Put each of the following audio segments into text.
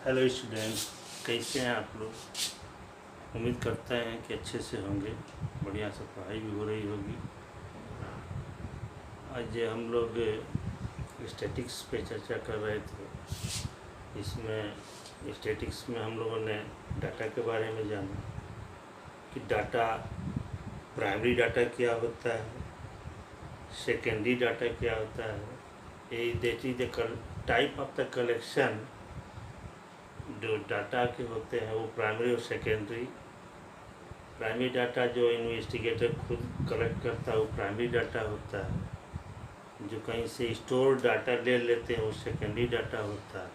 Hello student, कैसे हैं आप लोग। उम्मीद करते हैं कि अच्छे से होंगे, बढ़िया से पढ़ाई भी हो रही होगी। आज हम लोग स्टैटिक्स पे चर्चा कर रहे थे। इसमें स्टैटिक्स में हम लोगों ने डाटा के बारे में जाना कि डाटा, प्राइमरी डाटा क्या होता है, सेकेंडरी डाटा क्या होता है। That is the type of the collection. जो डाटा के होते हैं वो प्राइमरी और सेकेंडरी। प्राइमरी डाटा जो इन्वेस्टिगेटर खुद कलेक्ट करता है वो प्राइमरी डाटा होता है। जो कहीं से स्टोर डाटा ले लेते हैं वो सेकेंडरी डाटा होता है।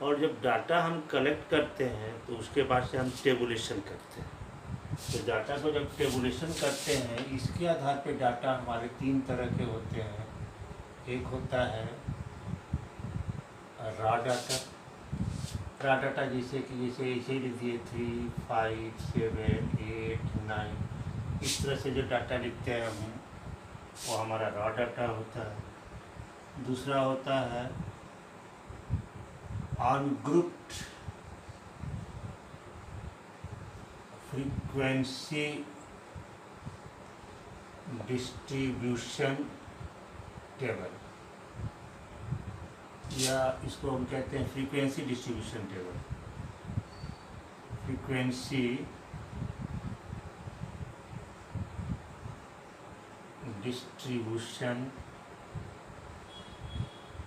और जब डाटा हम कलेक्ट करते हैं तो उसके बाद से हम टेबुलेशन करते हैं। तो डाटा को जब टेबुलेशन करते हैं, इसके आधार पर डाटा हमारे तीन तरह के होते हैं। एक होता है रॉ डाटा। रॉ डाटा जैसे ऐसे लिख दिए 3, 5, 7, 8, 9, इस तरह से जो डाटा लिखते हैं हम, वो हमारा रॉ डाटा होता है। दूसरा होता है अनग्रुप्ड फ्रीक्वेंसी डिस्ट्रीब्यूशन टेबल, या इसको हम कहते हैं frequency distribution table. Frequency distribution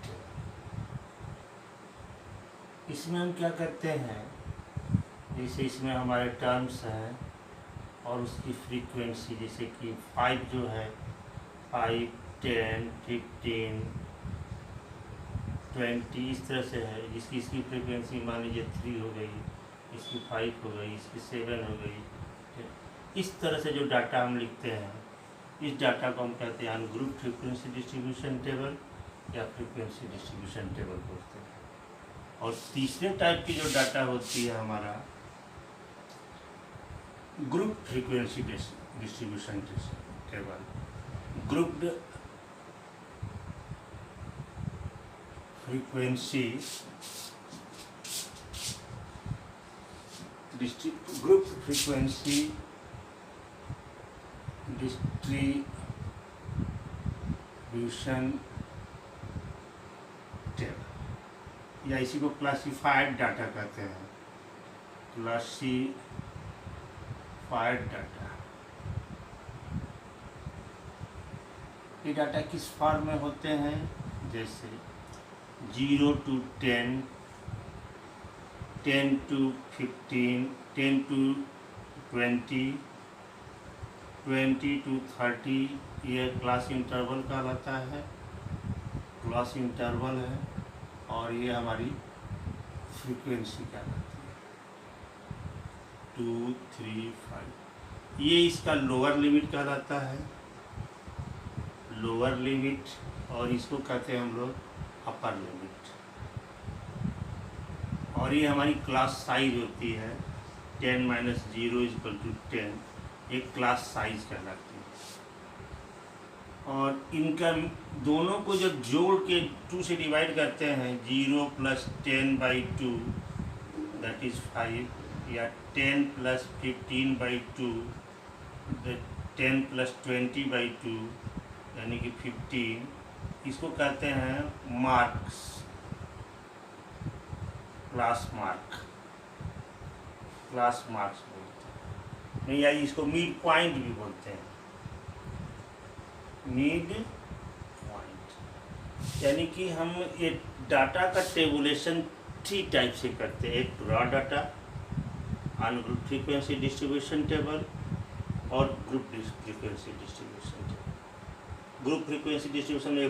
table. इसमें हम क्या करते हैं, जैसे इसमें हमारे टर्म्स हैं और उसकी फ्रीक्वेंसी, जैसे कि 5 जो है 5, 10, 15, 20 इस तरह से है। इसकी फ्रीक्वेंसी मान लीजिए 3 हो गई, इसकी 5 हो गई, इसकी 7 हो गई। इस तरह से जो डाटा हम लिखते हैं, इस डाटा को हम कहते हैं अनग्रुप फ्रीक्वेंसी डिस्ट्रीब्यूशन टेबल या फ्रीक्वेंसी डिस्ट्रीब्यूशन टेबल बोलते हैं। और तीसरे टाइप की जो डाटा होती है हमारा group frequency distribution table. Grouped frequency group frequency distribution table, या इसी को क्लासिफाइड डाटा कहते हैं। क्लासिफाइड डाटा, ये डाटा किस फॉर्म में होते हैं, जैसे 0 to 10, 10 to 15, 10 to 20, 20 to 30, ये क्लास इंटरवल कहलाता है, क्लास इंटरवल है। और ये हमारी फ्रीक्वेंसी कहलाती है 2, 3, 5। ये इसका लोअर लिमिट कहलाता है, लोअर लिमिट। और इसको कहते हैं हम लोग अपर लिमिट। और ये हमारी क्लास साइज होती है 10 - 0 = 10, एक क्लास साइज कहलाती है। और इनका दोनों को जब जोड़ के 2 से डिवाइड करते हैं, 0 + 10/2 दैट इज़ 5, या 10 + 15/2 10 + 20/2 यानी कि 15, इसको कहते हैं मार्क्स, क्लास मार्क्स बोलते हैं, या इसको मिड पॉइंट भी बोलते हैं। मिड पॉइंट यानी कि हम ये डाटा का टेबुलेशन 3 टाइप से करते हैं। एक raw data, ungroup frequency distribution table, और group frequency distribution table. Group frequency distribution में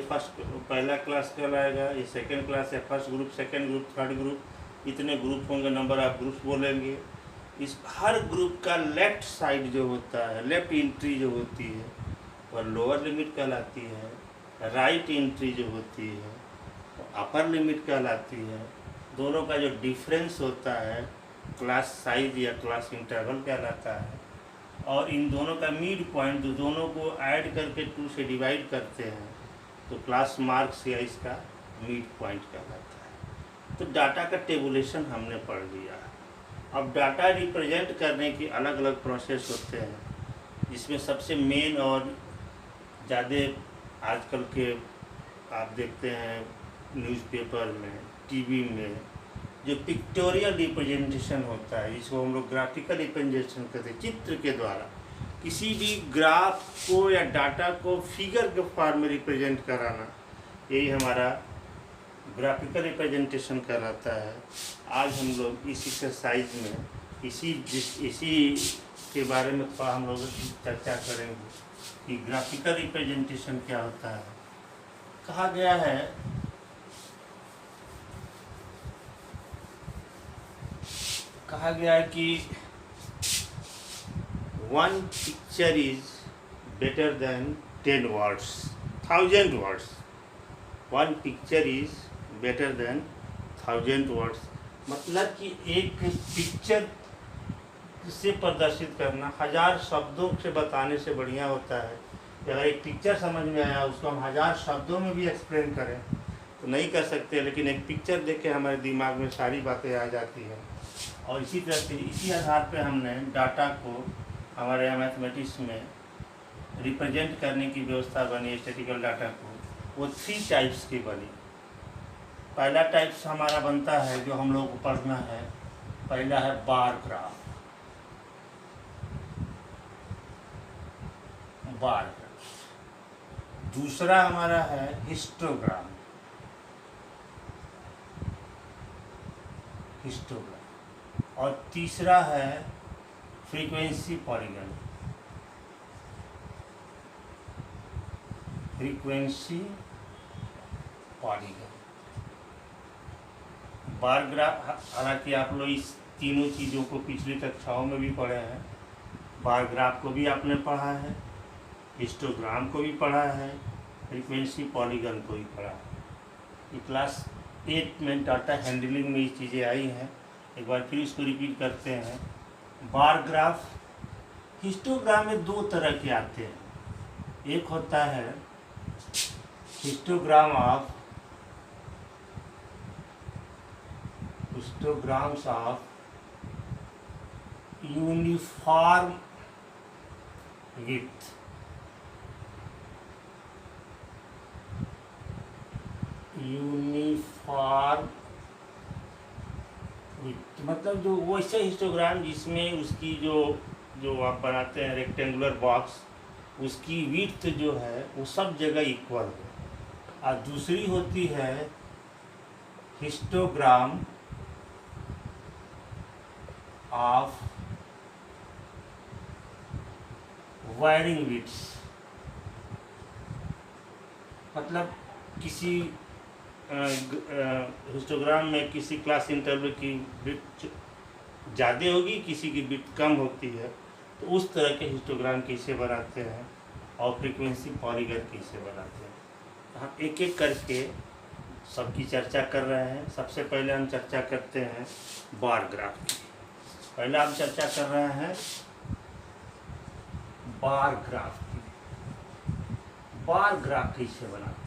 पहला क्लास कहलाएगा, ये सेकेंड क्लास है, first group, second group, third group, इतने ग्रुप होंगे, नंबर ऑफ ग्रुप्स बोलेंगे। इस हर ग्रुप का लेफ्ट साइड जो होता है, लेफ्ट एंट्री जो होती है वह लोअर लिमिट कहलाती है, राइट एंट्री जो होती है वो अपर लिमिट कहलाती है। दोनों का जो डिफरेंस होता है क्लास साइज या क्लास इंटरवल कहलाता है। और इन दोनों का मिड पॉइंट, दोनों को ऐड करके 2 से डिवाइड करते हैं तो क्लास मार्क्स या इसका मिड पॉइंट कहलाता है। तो डाटा का टेबुलेशन हमने पढ़ लिया। अब डाटा रिप्रेजेंट करने की अलग अलग प्रोसेस होते हैं, जिसमें सबसे मेन और ज़्यादा आजकल के आप देखते हैं न्यूज़पेपर में, टीवी में, जो पिक्टोरियल रिप्रेजेंटेशन होता है, जिसको हम लोग ग्राफिकल रिप्रेजेंटेशन कहते हैं, चित्र के द्वारा किसी भी ग्राफ को या डाटा को फिगर के फॉर्म में रिप्रेजेंट कराना, यही हमारा ग्राफिकल रिप्रेजेंटेशन कहलाता है। आज हम लोग इस एक्सरसाइज में इसी के बारे में थोड़ा हम लोग चर्चा करेंगे कि ग्राफिकल रिप्रेजेंटेशन क्या होता है। कहा गया है कि 1 picture is better than 10 words, 1000 words. 1 picture is better than 1000 words. मतलब कि एक पिक्चर से प्रदर्शित करना 1000 शब्दों से बताने से बढ़िया होता है। अगर एक पिक्चर समझ में आया, उसको हम 1000 शब्दों में भी एक्सप्लेन करें तो नहीं कर सकते, लेकिन एक पिक्चर देख के हमारे दिमाग में सारी बातें आ जाती हैं। और इसी तरह से इसी आधार पे हमने डाटा को हमारे मैथमेटिक्स में रिप्रेजेंट करने की व्यवस्था बनी। स्टैटिकल डाटा को वो 3 टाइप्स की बनी। पहला टाइप्स हमारा बनता है जो हम लोग को पढ़ना है, पहला है बार ग्राफ। दूसरा हमारा है हिस्टोग्राम। और तीसरा है फ्रीक्वेंसी पॉलीगन। बार ग्राफ, हालांकि आप लोग इस तीनों चीज़ों को पिछली कक्षाओं में भी पढ़े हैं। बार ग्राफ को भी आपने पढ़ा है, हिस्टोग्राम को भी पढ़ा है, फ्रीक्वेंसी पॉलीगन को भी पढ़ा है। ये क्लास 8 में डाटा हैंडलिंग में ये चीज़ें आई हैं। एक बार फिर इसको रिपीट करते हैं। बार ग्राफ, हिस्टोग्राम में 2 तरह के आते हैं। एक होता है हिस्टोग्राम्स ऑफ यूनिफॉर्म विड्थ। मतलब जो वैसे हिस्टोग्राम जिसमें उसकी जो आप बनाते हैं रेक्टेंगुलर बॉक्स, उसकी विड्थ जो है वो सब जगह इक्वल हो। और दूसरी होती है हिस्टोग्राम ऑफ वायरिंग विड्थ। मतलब किसी हिस्टोग्राम में किसी क्लास इंटरवल की विड्थ ज़्यादा होगी, किसी की विड्थ कम होती है, तो उस तरह के हिस्टोग्राम कैसे बनाते हैं और फ्रीक्वेंसी पॉलीगन कैसे बनाते हैं। हम एक एक करके सबकी चर्चा कर रहे हैं। सबसे पहले हम चर्चा करते हैं बार ग्राफ की। पहला हम चर्चा कर रहे हैं बार ग्राफ की। बार ग्राफ कैसे बनाते हैं?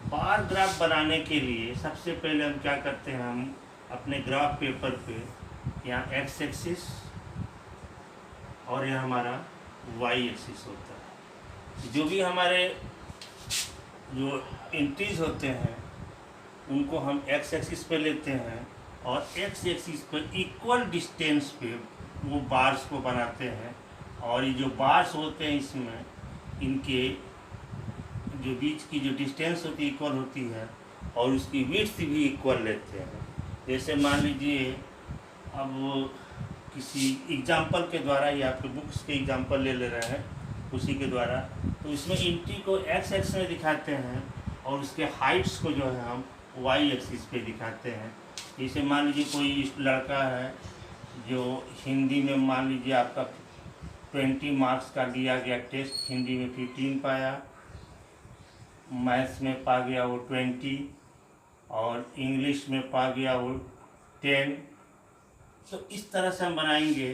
बार ग्राफ बनाने के लिए सबसे पहले हम क्या करते हैं, हम अपने ग्राफ पेपर पे यहाँ एक्स एक्सिस और यहाँ हमारा वाई एक्सिस होता है। जो भी हमारे जो एंट्रीज होते हैं उनको हम एक्स एक्सिस पे लेते हैं और एक्स एक्सिस पर इक्वल डिस्टेंस पे वो बार्स को बनाते हैं। और ये जो बार्स होते हैं इसमें इनके जो बीच की जो डिस्टेंस होती है इक्वल होती है और उसकी विड्थ भी इक्वल लेते हैं। जैसे मान लीजिए अब किसी एग्जाम्पल के द्वारा ही आपके बुक्स के एग्जाम्पल ले रहे हैं उसी के द्वारा, तो इसमें एंट्री को एक्स एक्स में दिखाते हैं और उसके हाइट्स को जो है हम वाई एक्सिस पे दिखाते हैं। जैसे मान लीजिए कोई लड़का है जो हिंदी में मान लीजिए आपका 20 मार्क्स का दिया गया टेस्ट, हिंदी में 15 पाया, मैथ्स में पा गया वो 20 और इंग्लिश में पा गया वो 10। तो इस तरह से हम बनाएंगे।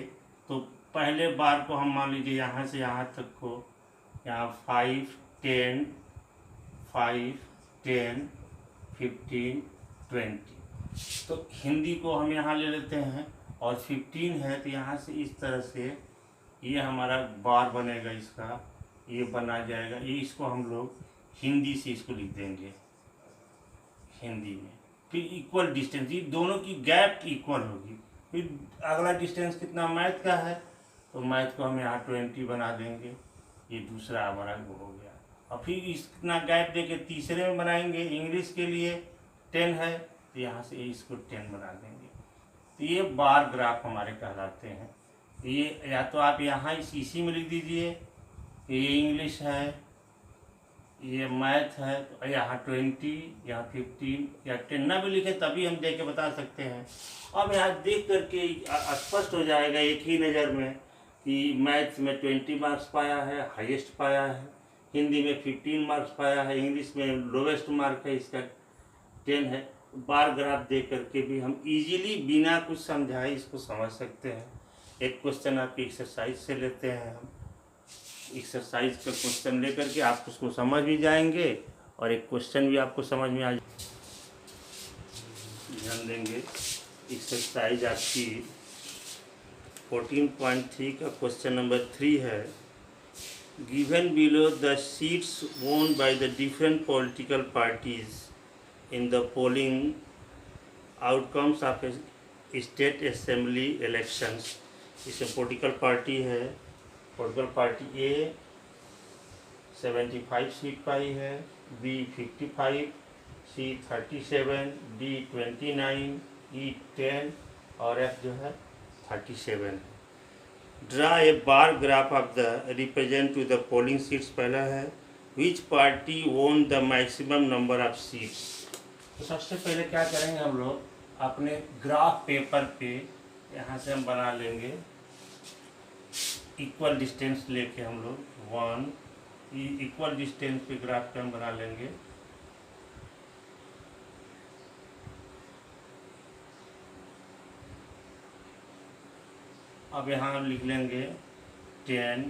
तो पहले बार को हम मान लीजिए यहाँ से यहाँ तक को यहाँ 5, 10, 5, 10, 15, 20 तो हिंदी को हम यहाँ ले लेते हैं, और 15 है तो यहाँ से इस तरह से ये हमारा बार बनेगा, इसका ये बना जाएगा। ये इसको हम लोग हिंदी से इसको लिख देंगे हिंदी में। फिर इक्वल डिस्टेंस, ये दोनों की गैप इक्वल होगी। फिर अगला डिस्टेंस कितना मैथ का है, तो मैथ को हम यहाँ 20 बना देंगे। ये दूसरा हमारा वो हो गया। और फिर इतना गैप देके तीसरे में बनाएंगे। इंग्लिश के लिए 10 है तो यहाँ से इसको 10 बना देंगे। तो ये बार ग्राफ हमारे कहलाते हैं। ये या तो आप यहाँ इसी में लिख दीजिए, ये इंग्लिश है, ये मैथ है, तो यहाँ 20, यहाँ 15 या 10 ना भी लिखे तभी हम देख के बता सकते हैं। अब यहाँ देख करके स्पष्ट हो जाएगा एक ही नज़र में कि मैथ में 20 मार्क्स पाया है, हाईएस्ट पाया है, हिंदी में 15 मार्क्स पाया है, इंग्लिश में लोवेस्ट मार्क है इसका 10 है। बार ग्राफ देख करके भी हम इजीली बिना कुछ समझाए इसको समझ सकते हैं। एक क्वेश्चन आपकी एक्सरसाइज से लेते हैं हम। एक्सरसाइज का क्वेश्चन लेकर के आप उसको समझ भी जाएंगे और एक क्वेश्चन भी आपको समझ में आ जाए। ध्यान देंगे, एक्सरसाइज आपकी 14.3 का क्वेश्चन नंबर 3 है। गिवन बिलो द सीट्स वोन by the different political parties in the polling outcomes of state assembly elections. इसमें पॉलिटिकल पार्टी है, पॉलिटिकल पार्टी ए 75 सीट पाई है, बी 55, सी 37, डी 29, ई 10 और एफ जो है 37। Draw a bar graph of the represent to the polling seats. पहला है which party won the maximum number of seats. तो सबसे पहले क्या करेंगे हम लोग, अपने ग्राफ पेपर पे यहाँ से हम बना लेंगे इक्वल डिस्टेंस लेके हम लोग 1 इक्वल डिस्टेंस पे ग्राफ पे हम बना लेंगे। अब यहाँ हम लिख लेंगे 10,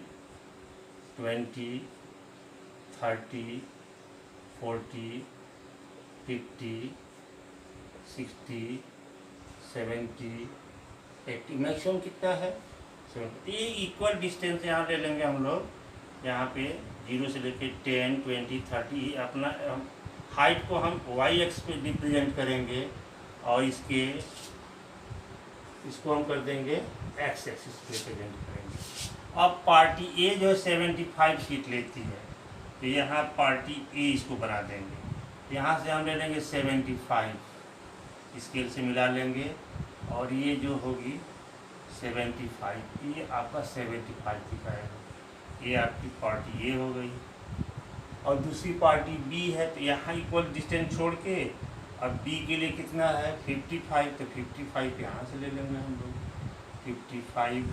20, 30, 40, 50, 60, 70, 80। मैक्सिमम कितना है 70। ये इक्वल डिस्टेंस यहाँ ले लेंगे हम लोग। यहाँ पे 0 से लेके 10, 20, 30 अपना हाइट को हम वाई एक्स पे रिप्रेजेंट करेंगे और इसको हम कर देंगे एक्स एक्सिस पे रिप्रेजेंट करेंगे। अब पार्टी ए जो 75 सीट लेती है तो यहाँ पार्टी ए इसको बना देंगे। यहाँ से हम ले लेंगे 75, स्केल से मिला लेंगे और ये जो होगी 75, ये आपका 75 दिखाएगा। ये आपकी पार्टी ए हो गई। और दूसरी पार्टी बी है तो यहाँ इक्वल डिस्टेंस छोड़ के अब बी के लिए कितना है 55, तो 55 यहाँ से ले लेंगे हम लोग। 55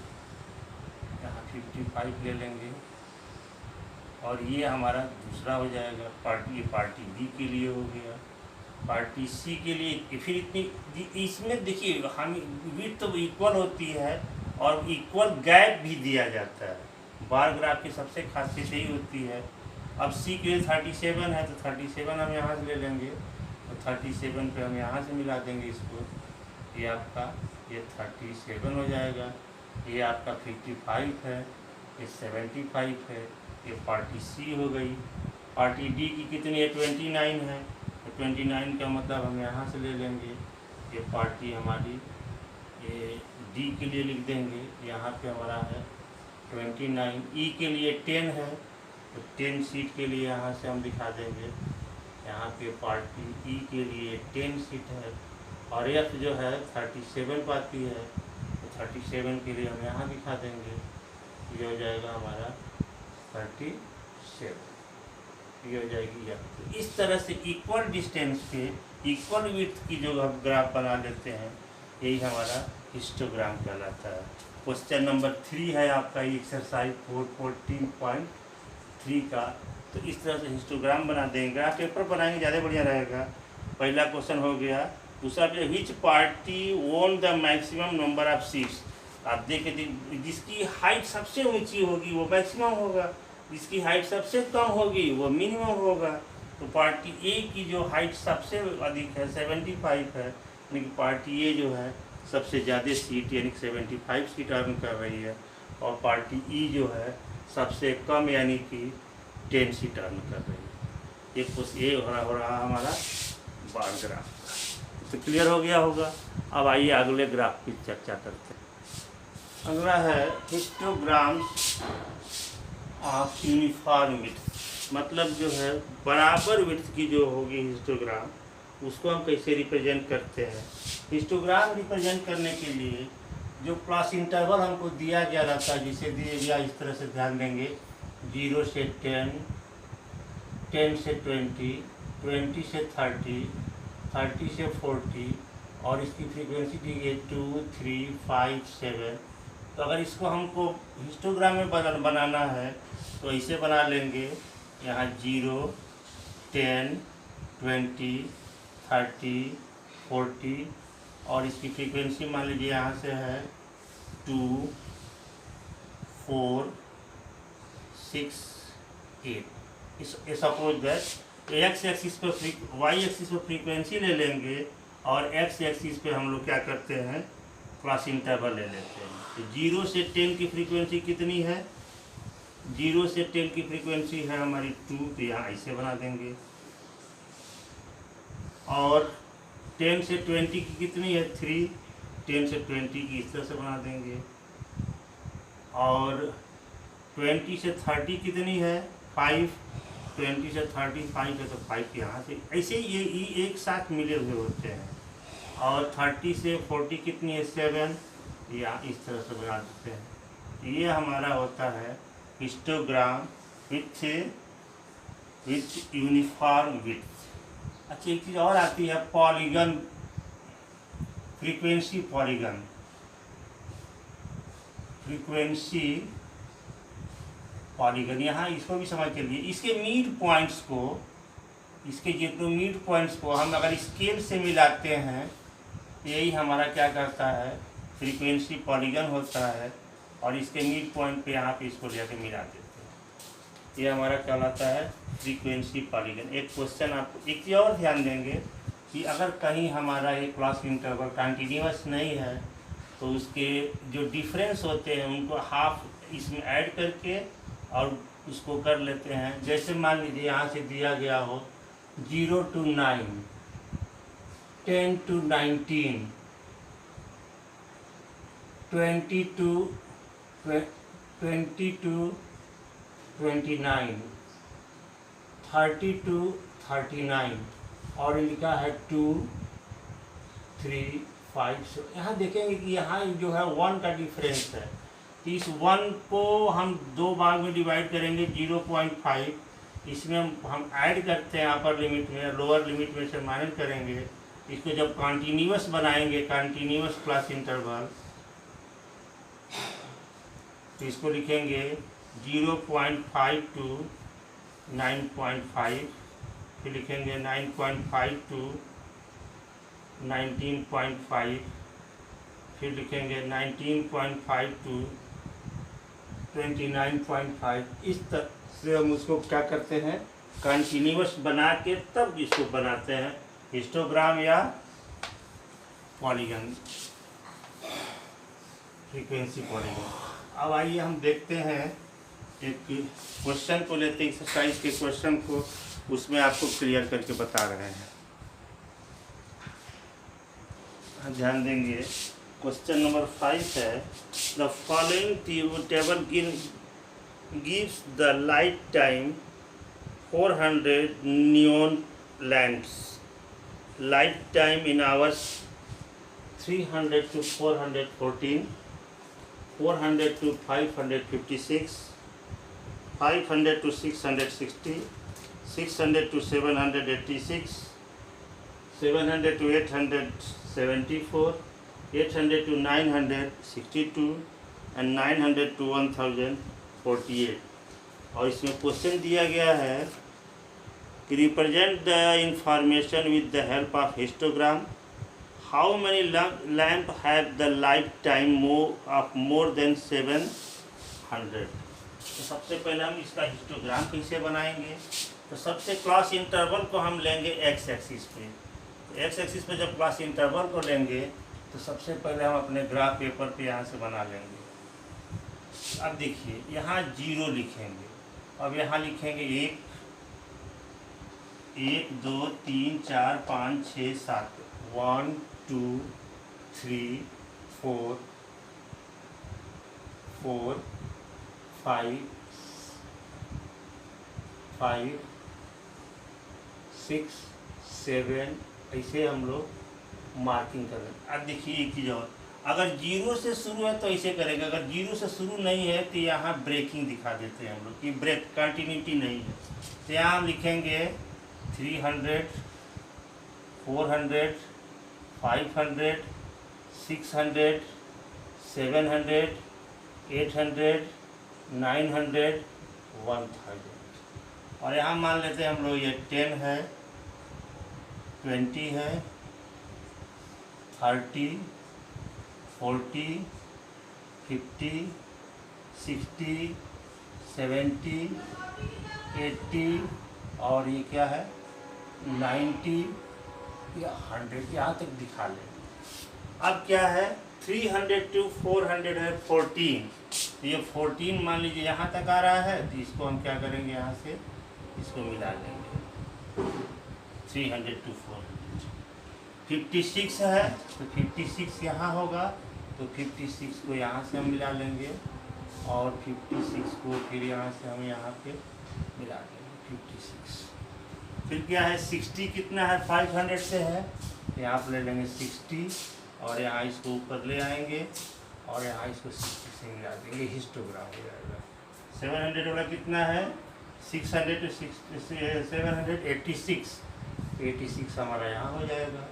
यहाँ 55 ले लेंगे और ये हमारा दूसरा हो जाएगा पार्टी। ये पार्टी बी के लिए हो गया। पार्टी सी के लिए फिर इतनी इसमें देखिए हम विड्थ तो इक्वल होती है और इक्वल गैप भी दिया जाता है। बार ग्राफ की सबसे खासियत यही होती है। अब सी के लिए 37 है तो 37 हम यहाँ से ले लेंगे, तो 37 पे हम यहाँ से मिला देंगे इसको। ये आपका ये 37 हो जाएगा। ये आपका 55 है, ये 75 है, ये पार्टी सी हो गई। पार्टी डी की कितनी है 29 है, तो 29 का मतलब हम यहाँ से ले लेंगे। ये पार्टी हमारी ये डी के लिए लिख देंगे, यहाँ पे हमारा है 29। ई के लिए 10 है तो 10 सीट के लिए यहाँ से हम दिखा देंगे। यहाँ पे पार्टी ई के लिए 10 सीट है और एफ जो है 37 पाती है तो 37 के लिए हम यहाँ दिखा देंगे। ये हो जाएगा हमारा 37, ये हो जाएगी एफ। तो इस तरह से इक्वल डिस्टेंस पे इक्वल विड्थ की जो हम ग्राफ बना लेते हैं, यही हमारा हिस्टोग्राम कहलाता है। क्वेश्चन नंबर 3 है आपका एक्सरसाइज 14.3 का। तो इस तरह से हिस्टोग्राम बना देंगे। आप पेपर बनाएंगे ज़्यादा बढ़िया रहेगा। पहला क्वेश्चन हो गया। दूसरा पे विच party won the maximum number of seats. आप देखें जिसकी हाइट सबसे ऊंची होगी वो मैक्सिमम होगा, जिसकी हाइट सबसे कम होगी वो मिनिमम होगा। तो पार्टी ए की जो हाइट सबसे अधिक है 75 है, यानी कि पार्टी ए जो है सबसे ज़्यादा सीट यानी कि 75 सीट अर्न कर रही है, और पार्टी ई जो है सबसे कम यानी कि 10 सीट अर्न कर रही है। एक कुछ ये हो रहा हमारा बार ग्राफ। तो क्लियर हो गया होगा। अब आइए अगले ग्राफ की चर्चा करते हैं। अगला है हिस्टोग्राम ऑफ यूनिफॉर्म विड्थ, मतलब जो है बराबर विड्थ की जो होगी हिस्टोग्राम, उसको हम कैसे रिप्रेजेंट करते हैं। हिस्टोग्राम रिप्रेजेंट करने के लिए जो क्लास इंटरवल हमको दिया गया रहता है, जिसे दिया गया इस तरह से ध्यान देंगे 0 से 10, 10 से 20, 20 से 30, 30 से 40, और इसकी फ्रीक्वेंसी दी गई 2, 3, 5, 7। तो अगर इसको हमको हिस्टोग्राम में बनाना है तो ऐसे बना लेंगे, यहाँ 0, 10, 20, 30, 40, और इसकी फ्रीक्वेंसी मान लीजिए यहाँ से है 2, 4, 6, 8। इस सपोज दैट एक्स एक्सिस पर वाई एक्सिस पर फ्रीक्वेंसी ले लेंगे, और एक्स एक्सिस पे हम लोग क्या करते हैं, क्लास इंटरवल ले लेते हैं। तो 0 से 10 की फ्रीक्वेंसी कितनी है, 0 से 10 की फ्रीक्वेंसी है हमारी 2, तो यहाँ ऐसे बना देंगे। और 10 से 20 की कितनी है 3, 10 से 20 की इस तरह से बना देंगे। और 20 से 30 कितनी है 5, 20 से 35 है तो 5 यहाँ से, ऐसे ये एक साथ मिले हुए होते हैं। और 30 से 40 कितनी है 7, या इस तरह से बना देते हैं। ये हमारा होता है हिस्टोग्राम विथ यूनिफॉर्म विड्थ। अच्छा, एक चीज़ और आती है polygon, frequency polygon, frequency polygon. यहाँ इसको भी समझ के लिए इसके मिड पॉइंट्स को, इसके जितने मिड पॉइंट्स को हम अगर स्केल से मिलाते हैं, यही हमारा क्या करता है, फ्रीक्वेंसी पॉलीगन होता है। और इसके मिड पॉइंट पे यहाँ पे इसको लेकर मिला देते हैं, ये हमारा कहलाता है फ्रीक्वेंसी पॉलीगन। एक क्वेश्चन आपको एक चीज़ और ध्यान देंगे कि अगर कहीं हमारा ये क्लास इंटरवल कंटिन्यूअस नहीं है तो उसके जो डिफरेंस होते हैं उनको हाफ इसमें ऐड करके और उसको कर लेते हैं। जैसे मान लीजिए यहाँ से दिया गया हो 0 to 9, 10 to 19, 20 to 29, 30 to 39, और लिखा है 2, 3, 5। यहाँ देखेंगे कि यहाँ जो है 1 का डिफरेंस है। तो इस 1 को हम 2 भाग में डिवाइड करेंगे 0.5, इसमें हम ऐड करते हैं अपर लिमिट में, लोअर लिमिट में से माइनस करेंगे। इसको जब कंटिन्यूअस बनाएंगे, कंटिन्यूअस क्लास इंटरवल, तो इसको लिखेंगे 0.5 to 9.5, फिर लिखेंगे 9.5 to 19.5, फिर लिखेंगे 19.5 to 29.5। इस तरह से हम उसको क्या करते हैं, कंटिन्यूअस बना के तब इसको बनाते हैं हिस्टोग्राम या पॉलीगन, फ्रीक्वेंसी पॉलीगन। अब आइए हम देखते हैं एक क्वेश्चन को लेते हैं, एक्सरसाइज के क्वेश्चन को, उसमें आपको क्लियर करके बता रहे हैं। ध्यान देंगे, क्वेश्चन नंबर 5 है, the following table gives the light time 400 neon lamps, light time in hours 300 to 414, 400 to 556, 500 to 660, 600 to 786, 700 to 874, 800 to 962, and 900 to 1048। और इसमें क्वेश्चन दिया गया है कि represent the information with the help of histogram, how many lamp have the life time of more than 700। तो सबसे पहले हम इसका हिस्टोग्राम कैसे बनाएंगे, तो सबसे क्लास इंटरवल को हम लेंगे एक्स एक्सिस पे। एक्स एक्सिस पे जब क्लास इंटरवल को लेंगे तो सबसे पहले हम अपने ग्राफ पेपर पे यहाँ से बना लेंगे। अब देखिए यहाँ 0 लिखेंगे, अब यहाँ लिखेंगे 1 2 3 4 5 6 7 1 2 3 4 5 6 7 ऐसे हम लोग मार्किंग कर रहे हैं। अब देखिए एक चीज़ और, अगर 0 से शुरू है तो ऐसे करेंगे, अगर 0 से शुरू नहीं है तो यहाँ ब्रेकिंग दिखा देते हैं हम लोग कि ब्रेक कंटिन्यूटी नहीं है। तो यहाँ हम लिखेंगे 300 400 500 600 700 800 900 1000। और यहाँ मान लेते हैं हम लोग ये 10 है, 20 है, 30 40 50 60 70 80 और ये क्या है 90 या 100, यहाँ तक दिखा लें। अब क्या है 300 to 400 है 14, तो ये 14 मान लीजिए यहाँ तक आ रहा है, तो इसको हम क्या करेंगे यहाँ से इसको मिला लेंगे 300 to 400। 56 है तो 56 यहाँ होगा, तो 56 को यहाँ से हम मिला लेंगे और 56 को फिर यहाँ से हम यहाँ पे मिला देंगे 56। फिर क्या है 60 कितना है 500 से है, तो यहाँ पर ले लेंगे 60 और यहाँ इसको ऊपर ले आएंगे और यहाँ इसको 60 से मिला देंगे, हिस्टोग्राम हो जाएगा। 700 वाला कितना है 600 to 786, 86 हमारा यहाँ हो जाएगा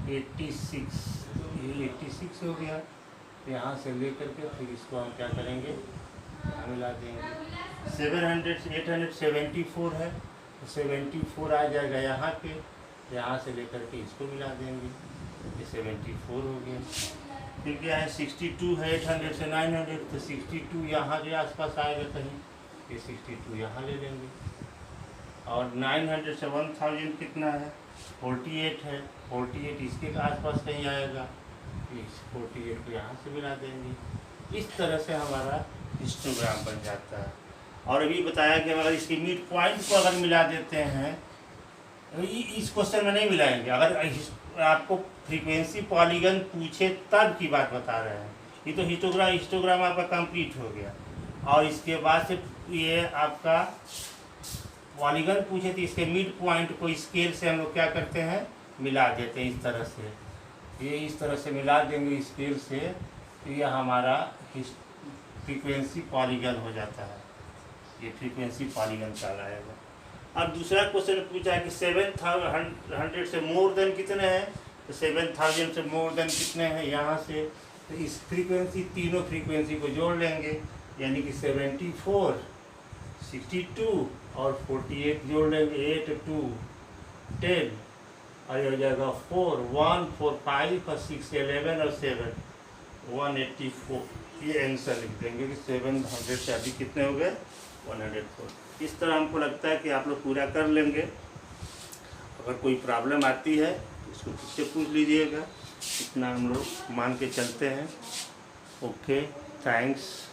86, ये 86 हो गया। तो यहाँ से ले करके फिर इसको हम क्या करेंगे यहाँ मिला देंगे। 700 से 874 है तो 74 आ जाएगा यहाँ पे, यहाँ से लेकर के इसको मिला देंगे, ये 74 हो गया। फिर क्या है 62 है 800 से 900, तो 62 यहाँ के आसपास आएगा कहीं, ये 62 यहाँ ले लेंगे। और 900 से 1000 कितना है 48 है, 48 इसके आसपास कहीं आएगा, इस 48 को यहाँ से मिला देंगे। इस तरह से हमारा हिस्टोग्राम बन जाता है। और अभी बताया कि अगर इसकी मिड पॉइंट को अगर मिला देते हैं, इस क्वेश्चन में नहीं मिलाएंगे, अगर आपको फ्रीक्वेंसी पॉलीगन पूछे तब की बात बता रहे हैं। ये तो हिस्टोग्राम आपका कंप्लीट हो गया, और इसके बाद से ये आपका पॉलीगन पूछे तो इसके मिड पॉइंट को स्केल से हम लोग क्या करते हैं मिला देते हैं इस तरह से, ये इस तरह से मिला देंगे स्केल से, तो ये हमारा फ्रीक्वेंसी पॉलीगन हो जाता है, ये फ्रीक्वेंसी पॉलीगन कहलाएगा। अब दूसरा क्वेश्चन पूछा है कि 700 से मोर देन कितने हैं, तो 7000 से मोर देन कितने हैं यहाँ से, तो इस फ्रीक्वेंसी तीनों फ्रीक्वेंसी को जोड़ लेंगे, यानी कि 74 62 और 48 जोड़ लेंगे, 8 2 10 और ये हो जाएगा 4 1 4 5 और 6 11 और 7 184। ये आंसर लिख देंगे कि 700 से अभी कितने हो गए 104। इस तरह हमको लगता है कि आप लोग पूरा कर लेंगे। अगर कोई प्रॉब्लम आती है तो इसको किससे पूछ लीजिएगा, इतना हम लोग मान के चलते हैं। Okay, thanks.